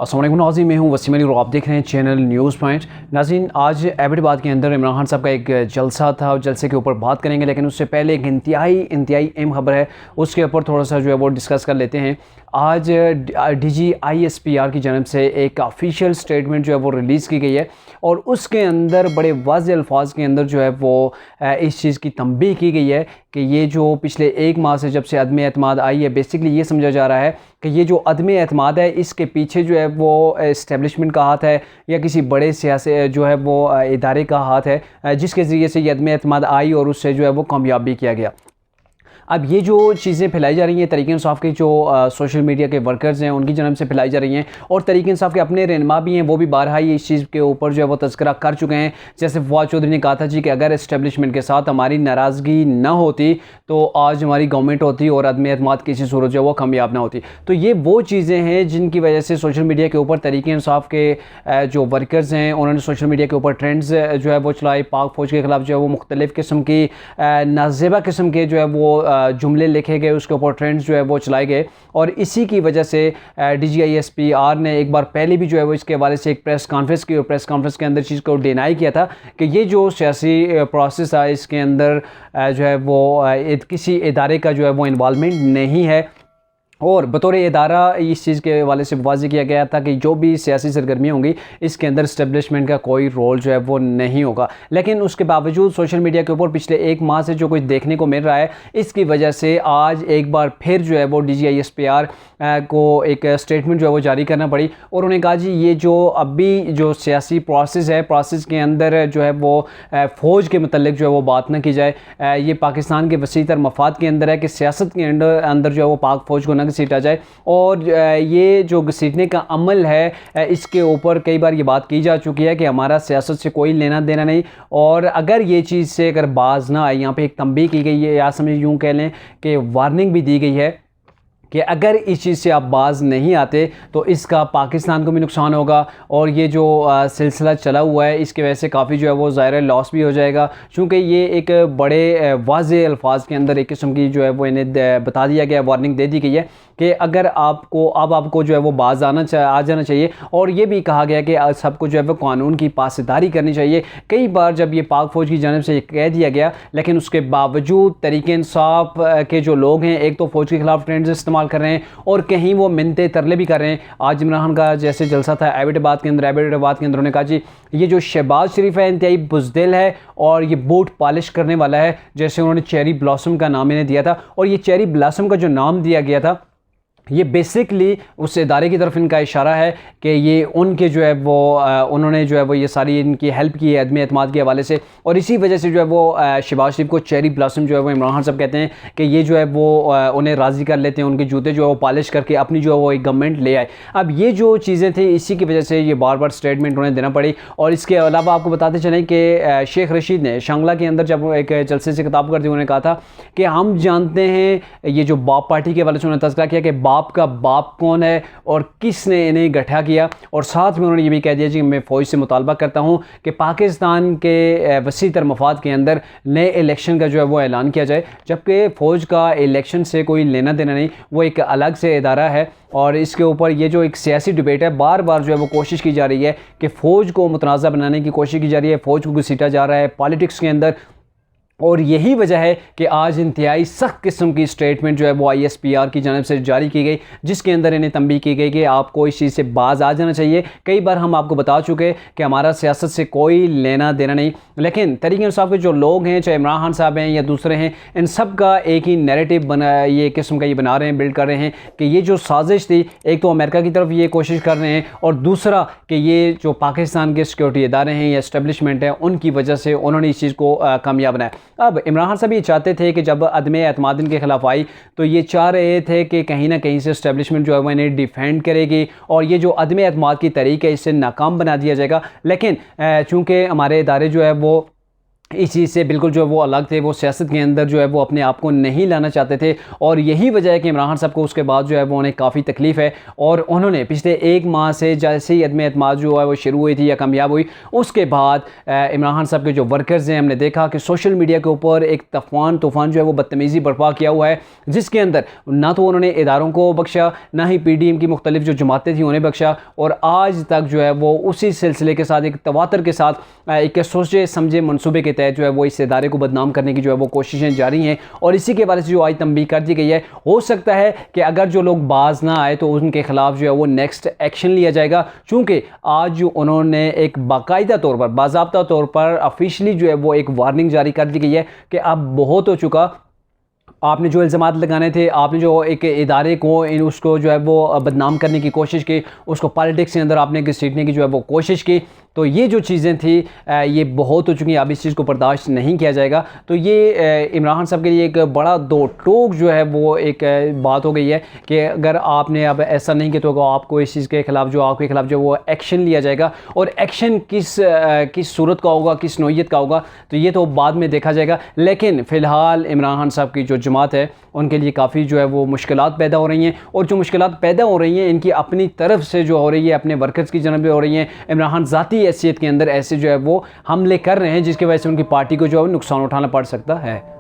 अस्सलाम वालेकुम नाज़रीन, मैं हूं वसीम अली और आप देख रहे हैं चैनल न्यूज़ पॉइंट। नाज़रीन, आज एबटाबाद के अंदर इमरान खान साहब का एक जलसा था और जलसे के ऊपर बात करेंगे, लेकिन उससे पहले एक इंतहाई अहम खबर है, उसके ऊपर थोड़ा सा जो है वो डिस्कस कर लेते हैं। आज DGISPR की जानब से एक ऑफिशियल स्टेटमेंट जो है वो रिलीज़ की गई है और उसके अंदर बड़े वाज़ेह अल्फाज के अंदर जो है वो इस चीज़ की तंबीह की गई है कि ये जो पिछले एक माह से जब से अदम एतमाद आई है, बेसिकली ये समझा जा रहा है कि ये जो अदम एतमाद है इसके पीछे जो है वो इस्टेब्लिशमेंट का हाथ है या किसी बड़े सियासी जो है वो इदारे का हाथ है, जिसके ज़रिए से ये अदम एतमाद आई और उससे जो है वो कामयाब भी किया गया। अब ये जो चीज़ें फैलाई जा रही हैं तहरीक इंसाफ के जो सोशल मीडिया के वर्कर्स हैं उनकी जानब से फैलाई जा रही हैं, और तहरीक इंसाफ के अपने रहनुमा भी हैं, वो भी बारहा ही इस चीज़ के ऊपर जो है वो तज़किरा कर चुके हैं। जैसे फवाद चौधरी ने कहा था जी कि अगर इस्टेब्लिशमेंट के साथ हमारी नाराज़गी ना होती तो आज हमारी गवर्नमेंट होती और अदम एतमाद किसी सूरत जो है वो कामयाब ना होती। तो ये वो चीज़ें हैं जिनकी वजह से सोशल मीडिया के ऊपर तहरीक इंसाफ के जो वर्कर्स हैं उन्होंने सोशल मीडिया के ऊपर ट्रेंड्स जो है वो चलाए। पाक फ़ौज के ख़िलाफ़ जो है वो मुख्तलिफ़ किस्म की नाज़ेबा किस्म के जो है वो जुमले लिखे गए, उसके ऊपर ट्रेंड्स जो है वो चलाए गए, और इसी की वजह से DGISPR ने एक बार पहले भी जो है वो इसके हवाले से एक प्रेस कॉन्फ्रेंस की और प्रेस कॉन्फ्रेंस के अंदर चीज़ को डिनाई किया था कि ये जो सियासी प्रोसेस है इसके अंदर जो है वो किसी इदारे का जो है वो इन्वॉल्वमेंट नहीं है, और बतौर इदारा इस चीज़ के हवाले से वाज़ेह किया गया था कि जो भी सियासी सरगर्मियाँ होंगी इसके अंदर इस्टेब्लिशमेंट का कोई रोल जो है वो नहीं होगा। लेकिन उसके बावजूद सोशल मीडिया के ऊपर पिछले एक माह से जो कुछ देखने को मिल रहा है, इसकी वजह से आज एक बार फिर जो है वो DGISPR को एक स्टेटमेंट जो है वो जारी करना पड़ी, और उन्होंने कहा जी ये जो अभी जो सियासी प्रोसेस है, प्रोसेस के अंदर जो है वो फ़ौज के मतलब जो है वो बात ना की जाए। ये पाकिस्तान के वसीतर मफाद के अंदर है कि सियासत के अंदर जो है वो पाक फ़ौज को न घसीटा जाए, और ये जो घसीटने का अमल है इसके ऊपर कई बार ये बात की जा चुकी है कि हमारा सियासत से कोई लेना देना नहीं, और अगर ये चीज़ से अगर बाज ना आए, यहाँ पे एक तंबीह की गई है या समझ यूँ कह लें कि वार्निंग भी दी गई है कि अगर इस चीज़ से आप बाज नहीं आते तो इसका पाकिस्तान को भी नुकसान होगा, और ये जो सिलसिला चला हुआ है इसकी वजह से काफ़ी जो है वो ज़ाहिर लॉस भी हो जाएगा, क्योंकि ये एक बड़े वाज़ेह अल्फाज के अंदर एक किस्म की जो है वो इन्हें बता दिया गया, वार्निंग दे दी गई है कि अगर आपको जो है वो बाज आ जाना चाहिए, और ये भी कहा गया कि सबको जो है वो कानून की पासदारी करनी चाहिए। कई बार जब ये पाक फ़ौज की जानब से कह दिया गया, लेकिन उसके बावजूद तहरीक इंसाफ के जो लोग हैं एक तो फ़ौज के ख़िलाफ़ ट्रेंड्स इस्तेमाल कर रहे हैं और कहीं वो मिन्नतें तरले भी कर रहे हैं। आज इमरान खान का जैसे जलसा था एबटाबाद के अंदर उन्होंने कहा जी ये जो शहबाज शरीफ है इंतहाई बुज़दिल है और ये बूट पॉलिश करने वाला है, जैसे उन्होंने चेरी ब्लॉसम का नाम इन्हें दिया था, और ये चेरी ब्लॉसम का जो नाम दिया गया था ये बेसिकली उस इदारे की तरफ इनका इशारा है कि ये उनके जो है वो उन्होंने जो है वो ये सारी इनकी हेल्प की है अदम एतमाद के हवाले से, और इसी वजह से जो है वो शहबाज शरीफ को चेरी ब्लॉसम जो है वो इमरान खान साहब कहते हैं कि ये जो है वो उन्हें राज़ी कर लेते हैं, उनके जूते जो है वो पॉलिश करके अपनी जो है वो एक गवर्नमेंट ले आए। अब ये जो चीज़ें थी इसी की वजह से ये बार बार स्टेटमेंट उन्हें देना पड़ी। और इसके अलावा आपको बताते चलें कि शेख रशीद ने शांगला के अंदर जब एक जलसे से खिताब करते हुए उन्होंने कहा था कि हम जानते हैं ये जो बाप पार्टी के हवाले से उन्होंने तज़किरा किया कि बाप का बाप कौन है और किसने इन्हें गठा किया, और साथ में उन्होंने ये भी कह दिया जी मैं फ़ौज से मुतालबा करता हूँ कि पाकिस्तान के वसी तर मफाद के अंदर नए इलेक्शन का जो है वो ऐलान किया जाए, जबकि फ़ौज का इलेक्शन से कोई लेना देना नहीं, वो एक अलग से इदारा है। और इसके ऊपर ये जो एक सियासी डिबेट है बार बार जो है वो कोशिश की जा रही है कि फ़ौज को मुतनाज़ा बनाने की कोशिश की जा रही है, फ़ौज को घसीटा जा रहा है पॉलिटिक्स के अंदर, और यही वजह है कि आज इंतहाई सख्त किस्म की स्टेटमेंट जो है वो ISPR की जानब से जारी की गई, जिसके अंदर इन्हें तंबीह की गई कि आपको इस चीज़ से बाज आ जाना चाहिए। कई बार हम आपको बता चुके कि हमारा सियासत से कोई लेना देना नहीं, लेकिन तहरीक इंसाफ के जो लोग हैं चाहे इमरान खान साहब हैं या दूसरे हैं, इन सब का एक ही नैरेटिव ये किस्म का ये बना रहे हैं, बिल्ड कर रहे हैं कि ये जो साजिश थी एक तो अमेरिका की तरफ ये कोशिश कर रहे हैं, और दूसरा कि ये जो पाकिस्तान के सिक्योरिटी इदारे हैं या इस्टेब्लिशमेंट है उनकी वजह से उन्होंने इस चीज़ को कामयाब बनाया। अब इमरान खान साहब ये चाहते थे कि जब अदम एतमाद इनके खिलाफ आई तो ये चाह रहे थे कि कहीं ना कहीं से इस्टेब्लिशमेंट जो है वो इन्हें डिफेंड करेगी और ये जो अदम एतमाद की तरीक़ है इससे नाकाम बना दिया जाएगा, लेकिन चूँकि हमारे इदारे जो है वो इस चीज़ से बिल्कुल जो है वो अलग थे, वो सियासत के अंदर जो है वो अपने आप को नहीं लाना चाहते थे और यही वजह है कि इमरान खान साहब को उसके बाद जो है वो उन्हें काफ़ी तकलीफ़ है और उन्होंने पिछले एक माह से जैसे ही अदम एतमाद जो है वो शुरू हुई थी या कामयाब हुई, उसके बाद इमरान खान साहब के जो वर्कर्स हैं, हमने देखा कि सोशल मीडिया के ऊपर एक तूफ़ान जो है वो बदतमीज़ी बर्पा किया हुआ है, जिसके अंदर ना तो उन्होंने इदारों को बख्शा, ना ही PDM की मुख्तलिफ जो जमातें थी उन्हें बख्शा और आज तक जो है वो उसी सिलसिले के साथ एक तवातर के साथ एक सोचे समझे मनसूबे के जो है वो इस इदारे को बदनाम करने की जो है वो कोशिशें जारी हैं और इसी के बारे से जो आज तंबीह कर दी गई है। हो सकता है कि अगर जो लोग बाज ना आए तो उनके खिलाफ जो है वो नेक्स्ट एक्शन लिया जाएगा, चूँकि आज जो उन्होंने एक बाकायदा तौर पर, बाज़ाब्ता तौर पर ऑफिशियली जो है वो एक वार्निंग जारी कर दी गई है कि अब बहुत हो चुका, आपने जो इल्ज़ामात लगाने थे, आपने जो एक इदारे को उसको जो है वो बदनाम करने की कोशिश की, उसको पॉलिटिक्स के अंदर आपने घसीटने की जो है वो कोशिश की, तो ये जो चीज़ें थी ये बहुत हो चुकी हैं, अब इस चीज़ को बर्दाश्त नहीं किया जाएगा। तो ये इमरान खान साहब के लिए एक बड़ा दो टोक जो है वो एक बात हो गई है कि अगर आपने अब ऐसा नहीं किया तो आपको इस चीज़ के खिलाफ जो आपके खिलाफ जो वो एक्शन लिया जाएगा और एक्शन किस सूरत का होगा, किस नौइयत का होगा, तो ये तो बाद में देखा जाएगा। लेकिन फ़िलहाल इमरान खान साहब की जो जमात है उनके लिए काफ़ी जो है वो मुश्किलात पैदा हो रही हैं और जो मुश्किलात पैदा हो रही हैं इनकी अपनी तरफ से जो हो रही है, अपने वर्कर्स की जानब हो रही हैं। इमरान खान ज़ाती हैसियत के अंदर ऐसे जो है वो हमले कर रहे हैं जिसकी वजह से उनकी पार्टी को जो है नुकसान उठाना पड़ सकता है।